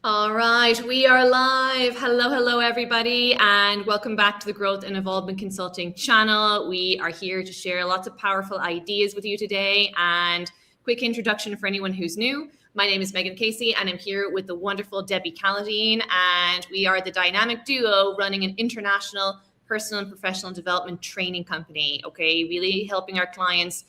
All right, we are live. Hello, everybody, and welcome back to the Growth and Evolvement Consulting channel. We are here to share lots of powerful ideas with you today. And quick introduction for anyone who's new. My name is Megan Casey, and I'm here with the wonderful Debbie Calladine, and we are the dynamic duo running an international personal and professional development training company. Okay, really helping our clients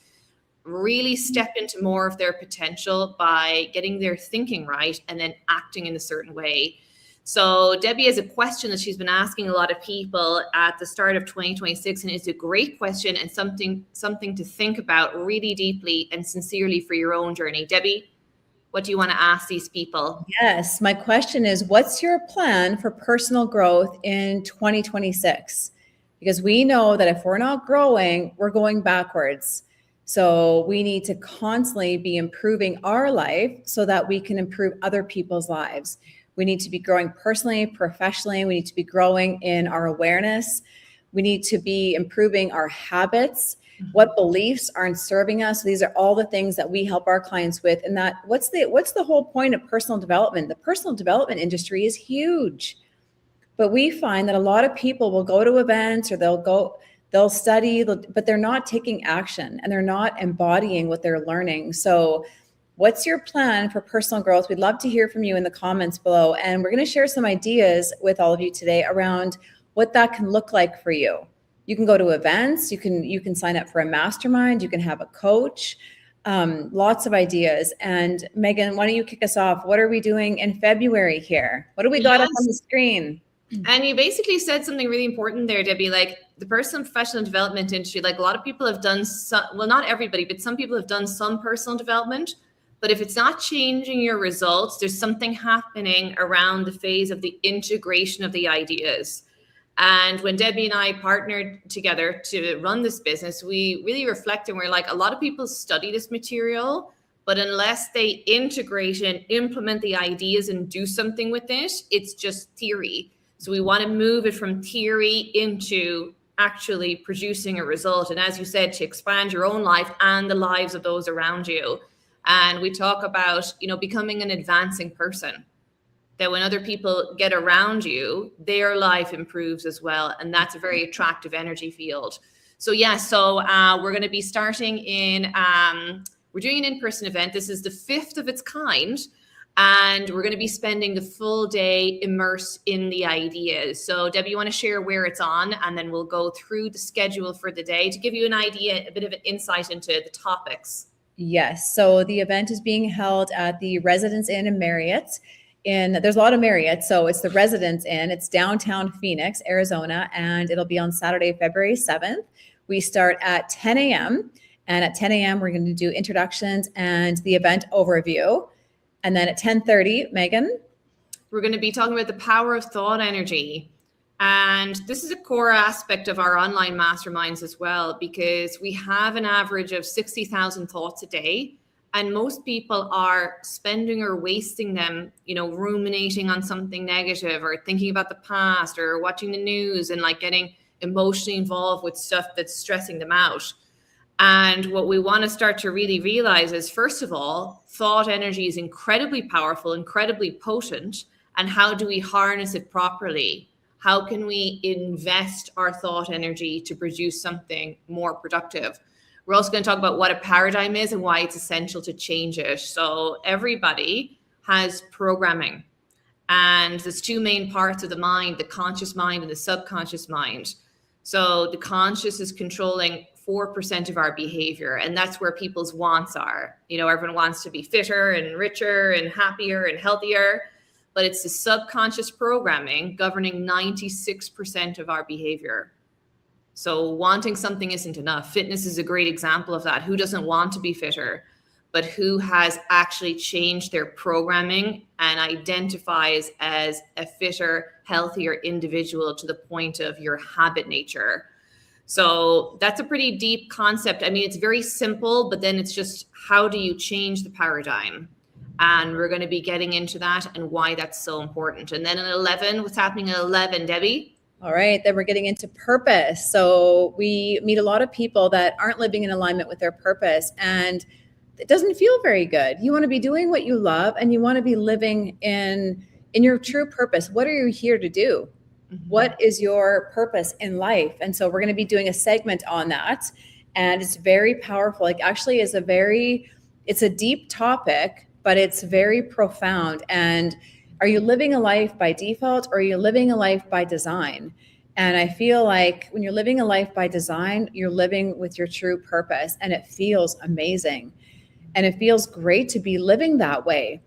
really step into more of their potential by getting their thinking right and then acting in a certain way. So Debbie has a question that she's been asking a lot of people at the start of 2026, and it's a great question and something to think about really deeply and sincerely for your own journey. Debbie, what do you want to ask these people? Yes, my question is, what's your plan for personal growth in 2026? Because we know that if we're not growing, we're going backwards. So we need to constantly be improving our life so that we can improve other people's lives. We need to be growing personally, professionally. We need to be growing in our awareness. We need to be improving our habits. What beliefs aren't serving us? These are all the things that we help our clients with. And that what's the whole point of personal development? The personal development industry is huge. But we find that a lot of people will go to events or they'll study, but they're not taking action and they're not embodying what they're learning. So what's your plan for personal growth? We'd love to hear from you in the comments below. And we're going to share some ideas with all of you today around what that can look like for you. You can go to events, you can sign up for a mastermind, you can have a coach, lots of ideas. And Megan, why don't you kick us off? What are we doing in February here? What do we got up on the screen? And you basically said something really important there, Debbie, like the personal and professional development industry, like a lot of people have done some, well, not everybody, but some people have done some personal development. But if it's not changing your results, there's something happening around the phase of the integration of the ideas. And when Debbie and I partnered together to run this business, we really reflect and we're like, a lot of people study this material, but unless they integrate and implement the ideas and do something with it, it's just theory. So we want to move it from theory into actually producing a result. And as you said, to expand your own life and the lives of those around you. And we talk about, becoming an advancing person, that when other people get around you, their life improves as well. And that's a very attractive energy field. So we're going to be starting we're doing an in-person event. This is the 5th of its kind. And we're going to be spending the full day immersed in the ideas. So Debbie, you want to share where it's on, and then we'll go through the schedule for the day to give you an idea, a bit of an insight into the topics. Yes. So the event is being held at the Residence Inn in Marriott. There's a lot of Marriott, so it's the Residence Inn. It's downtown Phoenix, Arizona, and it'll be on Saturday, February 7th. We start at 10 a.m. And at 10 a.m., we're going to do introductions and the event overview. And then at 10:30, Megan? We're going to be talking about the power of thought energy. And this is a core aspect of our online masterminds as well, because we have an average of 60,000 thoughts a day. And most people are spending or wasting them, ruminating on something negative or thinking about the past or watching the news and like getting emotionally involved with stuff that's stressing them out. And what we want to start to really realize is, first of all, thought energy is incredibly powerful, incredibly potent. And how do we harness it properly? How can we invest our thought energy to produce something more productive? We're also going to talk about what a paradigm is and why it's essential to change it. So everybody has programming. And there's two main parts of the mind, the conscious mind and the subconscious mind. So the conscious is controlling 4% of our behavior. And that's where people's wants are. Everyone wants to be fitter and richer and happier and healthier. But it's the subconscious programming governing 96% of our behavior. So wanting something isn't enough. Fitness is a great example of that. Who doesn't want to be fitter? But who has actually changed their programming and identifies as a fitter, healthier individual to the point of your habit nature? So that's a pretty deep concept. I mean, it's very simple, but then it's just, how do you change the paradigm? And we're going to be getting into that and why that's so important. And then at 11, what's happening at 11, Debbie? All right, then we're getting into purpose. So we meet a lot of people that aren't living in alignment with their purpose, and it doesn't feel very good. You want to be doing what you love, and you want to be living in in your true purpose. What are you here to do? What is your purpose in life? And so we're going to be doing a segment on that. And it's very powerful. Like actually it's a deep topic, but it's very profound. And are you living a life by default, or are you living a life by design? And I feel like when you're living a life by design, you're living with your true purpose, and it feels amazing. And it feels great to be living that way.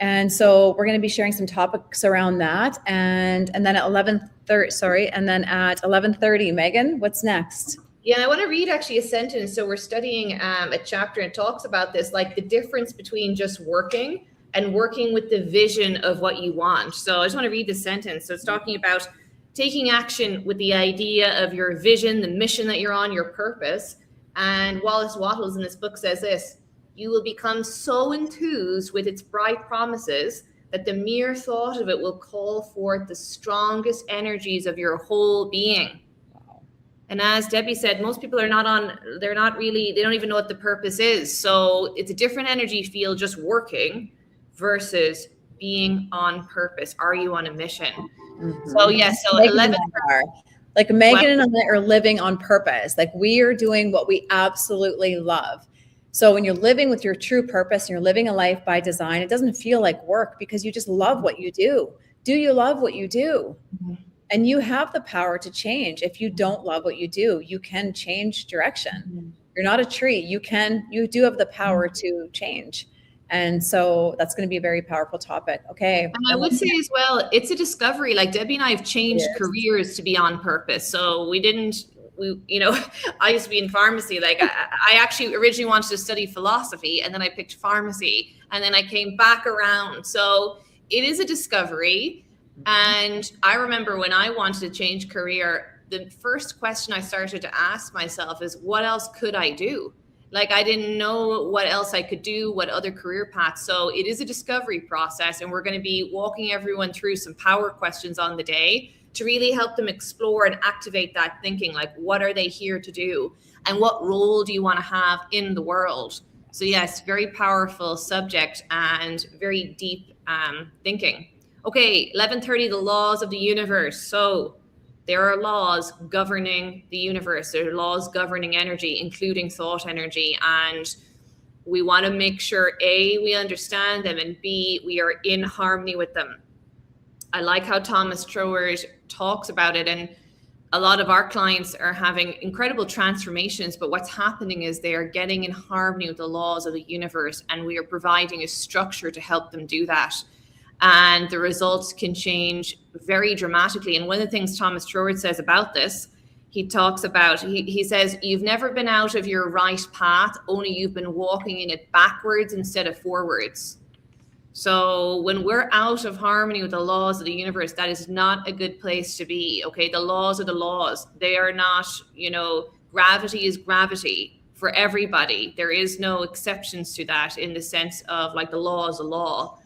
And so we're going to be sharing some topics around that. And then at 11:30, Megan, what's next? Yeah, I want to read actually a sentence. So we're studying a chapter and talks about this, like the difference between just working and working with the vision of what you want. So I just want to read this sentence. So it's talking about taking action with the idea of your vision, the mission that you're on, your purpose. And Wallace Wattles in this book says this: you will become so enthused with its bright promises that the mere thought of it will call forth the strongest energies of your whole being. Wow. And as Debbie said, most people they don't even know what the purpose is. So it's a different energy field just working versus being on purpose. Are you on a mission? Mm-hmm. So yes, so 11. Like Megan and I are living on purpose. Like we are doing what we absolutely love. So when you're living with your true purpose and you're living a life by design, it doesn't feel like work because you just love what you do. Do you love what you do? Mm-hmm. And you have the power to change. If you don't love what you do, you can change direction. Mm-hmm. You're not a tree. You do have the power to change. And so that's going to be a very powerful topic. Okay. And I would say as well, it's a discovery. Like Debbie and I have changed careers to be on purpose. So I used to be in pharmacy. Like I actually originally wanted to study philosophy, and then I picked pharmacy, and then I came back around. So it is a discovery. And I remember when I wanted to change career, the first question I started to ask myself is, what else could I do? Like I didn't know what else I could do, what other career paths. So it is a discovery process, and we're going to be walking everyone through some power questions on the day to really help them explore and activate that thinking, like what are they here to do and what role do you want to have in the world? So yes, very powerful subject and very deep thinking. Okay, 11:30, the laws of the universe. So there are laws governing the universe. There are laws governing energy, including thought energy. And we want to make sure, A, we understand them, and B, we are in harmony with them. I like how Thomas Troward talks about it. And a lot of our clients are having incredible transformations, but what's happening is they are getting in harmony with the laws of the universe, and we are providing a structure to help them do that. And the results can change very dramatically. And one of the things Thomas Troward says about this, he talks about, he says, you've never been out of your right path, only you've been walking in it backwards instead of forwards. So when we're out of harmony with the laws of the universe, that is not a good place to be. Okay, the laws are the laws. They are not, gravity is gravity for everybody. There is no exceptions to that in the sense of like the law is a law.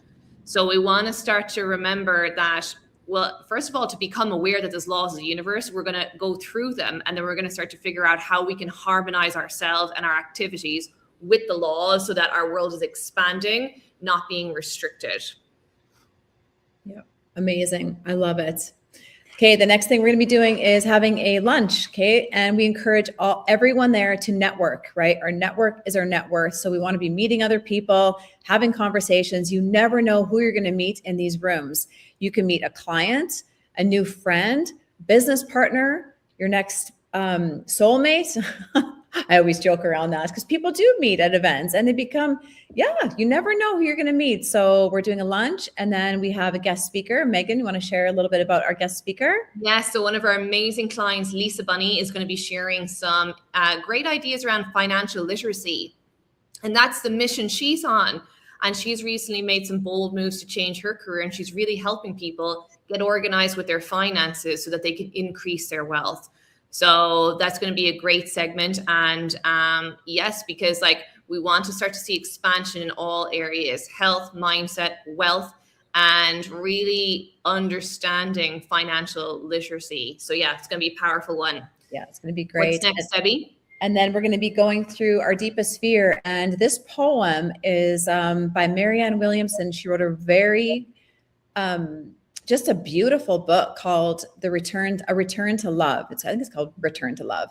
So we want to start to remember that, well, first of all, to become aware that there's laws of the universe, we're going to go through them, and then we're going to start to figure out how we can harmonize ourselves and our activities with the laws so that our world is expanding, not being restricted. Yeah, amazing. I love it. Okay, the next thing we're going to be doing is having a lunch, okay? And we encourage everyone there to network, right? Our network is our net worth. So we want to be meeting other people, having conversations. You never know who you're going to meet in these rooms. You can meet a client, a new friend, business partner, your next soulmate. I always joke around that because people do meet at events and they become, you never know who you're going to meet. So we're doing a lunch, and then we have a guest speaker. Megan, you want to share a little bit about our guest speaker? Yes. So one of our amazing clients, Lisa Bunny, is going to be sharing some great ideas around financial literacy. And that's the mission she's on. And she's recently made some bold moves to change her career. And she's really helping people get organized with their finances so that they can increase their wealth. So that's going to be a great segment. And yes, because we want to start to see expansion in all areas: health, mindset, wealth, and really understanding financial literacy. So yeah, it's going to be a powerful one. Yeah, it's going to be great. What's next, Debbie? And then we're going to be going through our deepest fear. And this poem is by Marianne Williamson. She wrote a very just a beautiful book called A Return to Love. I think it's called Return to Love.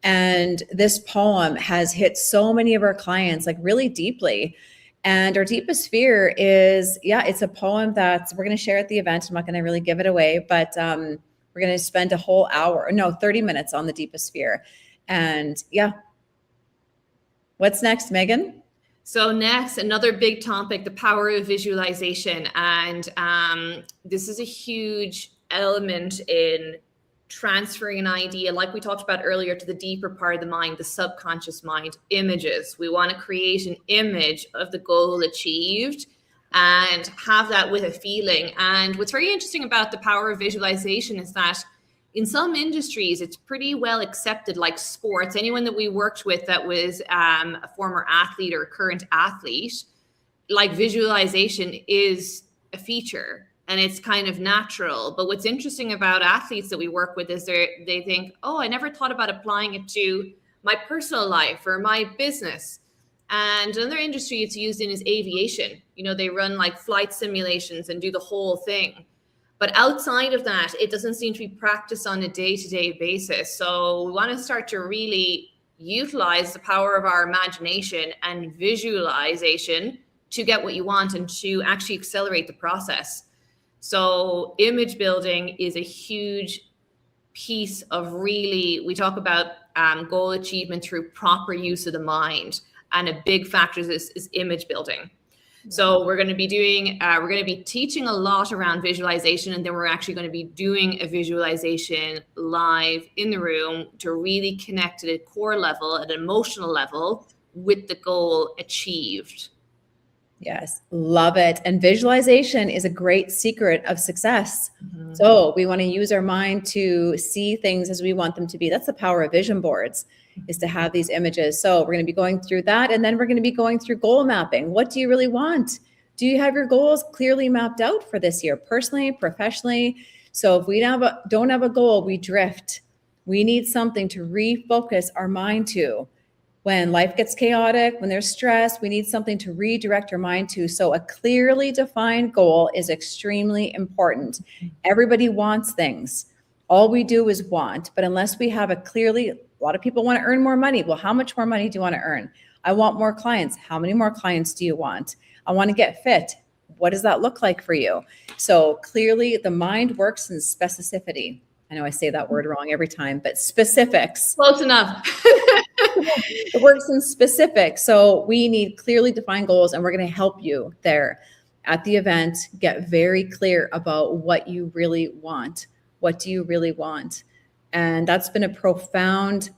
And this poem has hit so many of our clients like really deeply. And our deepest fear is, it's a poem that we're going to share at the event. I'm not going to really give it away, but we're going to spend a whole 30 minutes on the deepest fear. And what's next, Megan? So next, another big topic, the power of visualization. And this is a huge element in transferring an idea, like we talked about earlier, to the deeper part of the mind, the subconscious mind, images. We want to create an image of the goal achieved and have that with a feeling. And what's very interesting about the power of visualization is that in some industries, it's pretty well accepted, like sports. Anyone that we worked with that was a former athlete or current athlete, like visualization is a feature and it's kind of natural. But what's interesting about athletes that we work with is they think, oh, I never thought about applying it to my personal life or my business. And another industry it's used in is aviation. You know, they run like flight simulations and do the whole thing. But outside of that, it doesn't seem to be practiced on a day-to-day basis. So we want to start to really utilize the power of our imagination and visualization to get what you want and to actually accelerate the process. So image building is a huge piece of we talk about goal achievement through proper use of the mind. And a big factor is image building. So we're going to be teaching a lot around visualization, and then we're actually going to be doing a visualization live in the room to really connect at a core level, at an emotional level, with the goal achieved. Yes, love it. And visualization is a great secret of success. Mm-hmm. So we want to use our mind to see things as we want them to be. That's the power of vision boards, is to have these images. So we're going to be going through that. And then we're going to be going through goal mapping. What do you really want? Do you have your goals clearly mapped out for this year, personally, professionally? So if we don't have a goal, we drift. We need something to refocus our mind to. When life gets chaotic, when there's stress, we need something to redirect our mind to. So a clearly defined goal is extremely important. Everybody wants things. All we do is want, but unless we have a lot of people want to earn more money. Well, how much more money do you want to earn? I want more clients. How many more clients do you want? I want to get fit. What does that look like for you? So clearly the mind works in specificity. I know I say that word wrong every time, but specifics. Close enough. It works in specifics. So we need clearly defined goals, and we're going to help you there at the event. Get very clear about what you really want. What do you really want? And that's been a profound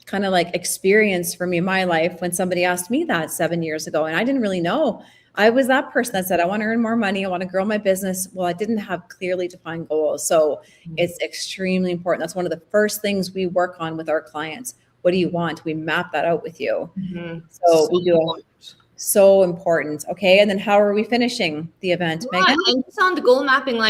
kind of like experience for me in my life when somebody asked me that 7 years ago, and I didn't really know. I was that person that said, I want to earn more money. I want to grow my business. Well, I didn't have clearly defined goals. So it's extremely important. That's one of the first things we work on with our clients. What do you want? We map that out with you. Mm-hmm. So we do so important. Okay. And then how are we finishing the event, Megan? And just on the goal mapping,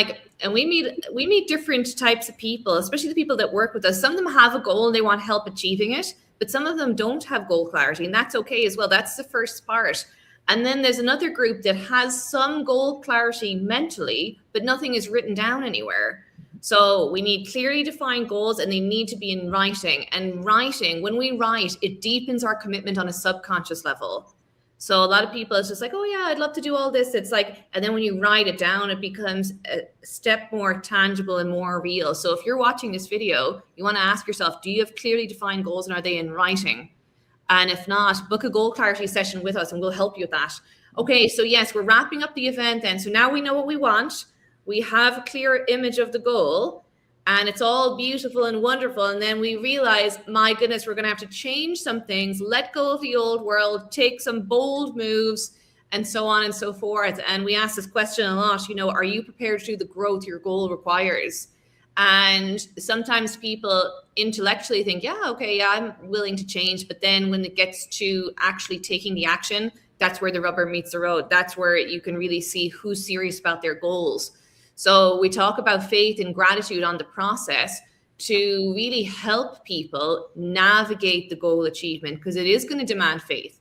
and we meet different types of people, especially the people that work with us. Some of them have a goal and they want help achieving it, but some of them don't have goal clarity, and that's okay as well. That's the first part. And then there's another group that has some goal clarity mentally, but nothing is written down anywhere. So we need clearly defined goals, and they need to be in writing. And writing, when we write, it deepens our commitment on a subconscious level. So a lot of people, it's just like, oh yeah, I'd love to do all this. It's like, and then when you write it down, it becomes a step more tangible and more real. So if you're watching this video, you want to ask yourself, do you have clearly defined goals, and are they in writing? And if not, book a goal clarity session with us and we'll help you with that. Okay, so yes, we're wrapping up the event then. So now we know what we want. We have a clear image of the goal, and it's all beautiful and wonderful. And then we realize, my goodness, we're going to have to change some things, let go of the old world, take some bold moves, and so on and so forth. And we ask this question a lot, are you prepared to do the growth your goal requires? And sometimes people intellectually think, I'm willing to change. But then when it gets to actually taking the action, that's where the rubber meets the road. That's where you can really see who's serious about their goals. So we talk about faith and gratitude on the process to really help people navigate the goal achievement, because it is going to demand faith.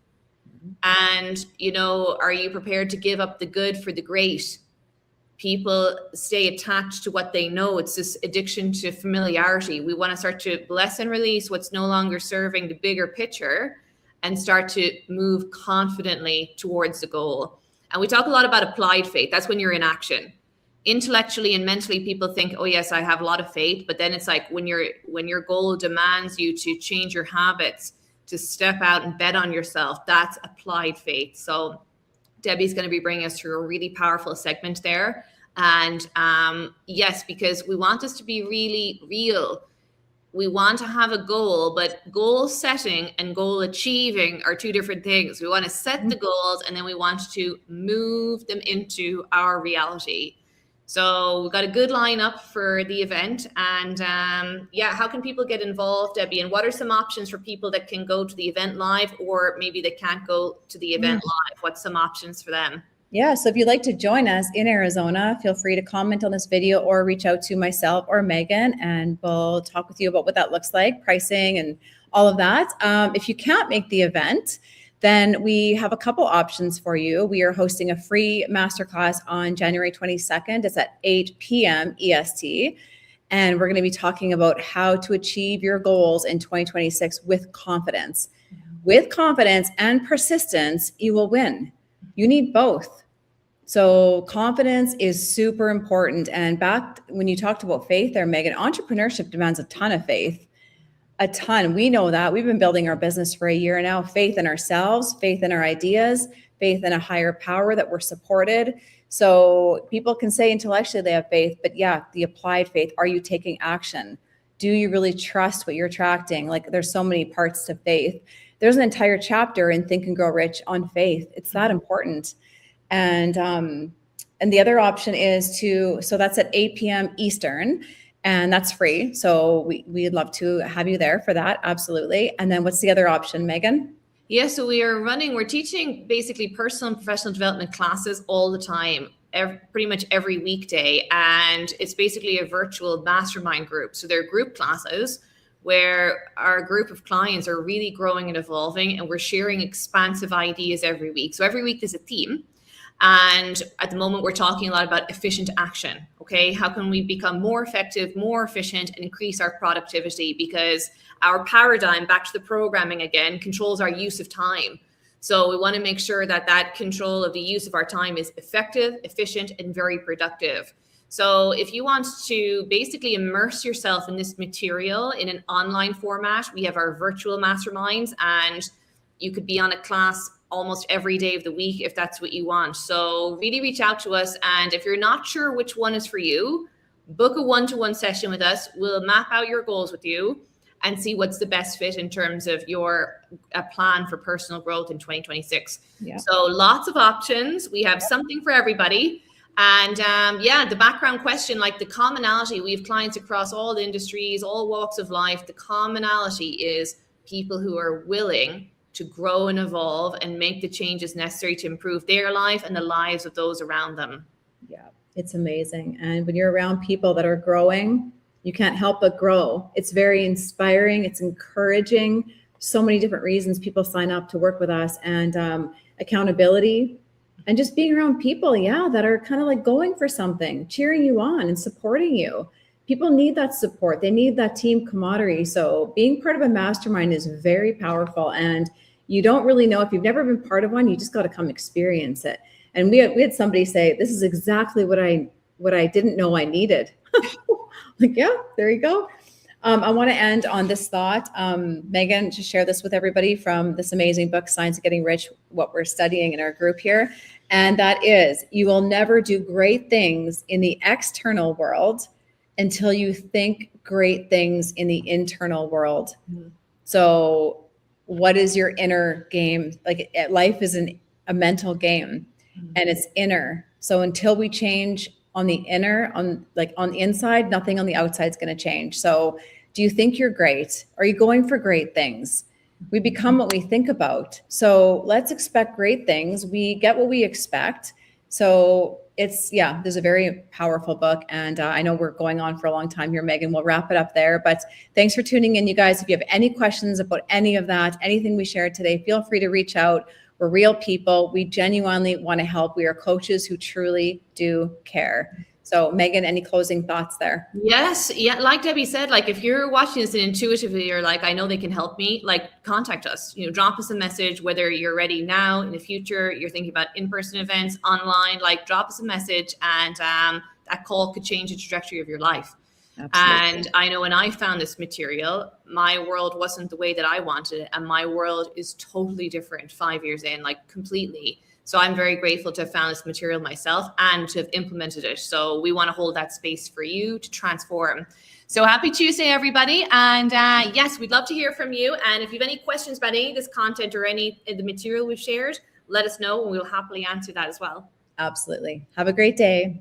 And, are you prepared to give up the good for the great? People stay attached to what they know. It's this addiction to familiarity. We want to start to bless and release what's no longer serving the bigger picture and start to move confidently towards the goal. And we talk a lot about applied faith. That's when you're in action. Intellectually and mentally, people think, oh yes, I have a lot of faith. But then it's like when your goal demands you to change your habits, to step out and bet on yourself, that's applied faith. So Debbie's going to be bringing us through a really powerful segment there. And yes, because we want this to be really real. We want to have a goal, but goal setting and goal achieving are two different things. We want to set the goals and then we want to move them into our reality. So we've got a good lineup for the event. And how can people get involved, Debbie? And what are some options for people that can go to the event live, or maybe they can't go to the event live? What's some options for them? Yeah, so if you'd like to join us in Arizona, feel free to comment on this video or reach out to myself or Megan, and we'll talk with you about what that looks like, pricing and all of that. If you can't make the event, then we have a couple options for you. We are hosting a free masterclass on January 22nd. It's at 8 p.m. EST. And we're going to be talking about how to achieve your goals in 2026 with confidence. With confidence and persistence, you will win. You need both. So confidence is super important. And back when you talked about faith there, Megan, entrepreneurship demands a ton of faith. A ton. We know that. We've been building our business for a year now. Faith in ourselves, faith in our ideas, faith in a higher power that we're supported. So people can say intellectually they have faith, but yeah, the applied faith. Are you taking action? Do you really trust what you're attracting? Like, there's so many parts to faith. There's an entire chapter in Think and Grow Rich on faith. It's that important. And the other option is so that's at 8 p.m. Eastern. And that's free. So we'd love to have you there for that. Absolutely. And then what's the other option, Megan? Yeah, so we're teaching basically personal and professional development classes all the time, pretty much every weekday. And it's basically a virtual mastermind group. So they're group classes where our group of clients are really growing and evolving, and we're sharing expansive ideas every week. So every week there's a theme. And at the moment, we're talking a lot about efficient action. Okay, how can we become more effective, more efficient, and increase our productivity? Because our paradigm, back to the programming again, controls our use of time. So we want to make sure that control of the use of our time is effective, efficient, and very productive. So if you want to basically immerse yourself in this material in an online format, we have our virtual masterminds, and you could be on a class almost every day of the week if that's what you want. So really reach out to us. And if you're not sure which one is for you, book a one-to-one session with us. We'll map out your goals with you and see what's the best fit in terms of your plan for personal growth in 2026. Yeah. So lots of options. We have something for everybody. And the background question, like the commonality, we have clients across all industries, all walks of life. The commonality is people who are willing to grow and evolve and make the changes necessary to improve their life and the lives of those around them. Yeah, it's amazing. And when you're around people that are growing, you can't help but grow. It's very inspiring. It's encouraging. So many different reasons people sign up to work with us, and accountability, and just being around people, that are kind of like going for something, cheering you on and supporting you. People need that support. They need that team camaraderie. So being part of a mastermind is very powerful. And you don't really know, if you've never been part of one, you just got to come experience it. And we had somebody say, this is exactly what I didn't know I needed. Like, yeah, there you go. I want to end on this thought. Megan, just share this with everybody from this amazing book, Science of Getting Rich, what we're studying in our group here. And that is, you will never do great things in the external world until you think great things in the internal world. Mm-hmm. So what is your inner game? Like, life is a mental game, and it's inner. So until we change on the inner, on the inside, nothing on the outside is going to change. So do you think you're great? Are you going for great things? We become what we think about. So let's expect great things. We get what we expect. So there's a very powerful book. And I know we're going on for a long time here, Megan. We'll wrap it up there. But thanks for tuning in, you guys. If you have any questions about any of that, anything we shared today, feel free to reach out. We're real people. We genuinely want to help. We are coaches who truly do care. So Megan, any closing thoughts there? Yes. Yeah. Like Debbie said, like if you're watching this and intuitively you're like, I know they can help me, like contact us, drop us a message, whether you're ready now, in the future, you're thinking about in-person events, online, like drop us a message, and that call could change the trajectory of your life. Absolutely. And I know when I found this material, my world wasn't the way that I wanted it. And my world is totally different 5 years in, like completely. So I'm very grateful to have found this material myself and to have implemented it. So we want to hold that space for you to transform. So happy Tuesday, everybody. And yes, we'd love to hear from you. And if you have any questions about any of this content or any of the material we've shared, let us know and we'll happily answer that as well. Absolutely. Have a great day.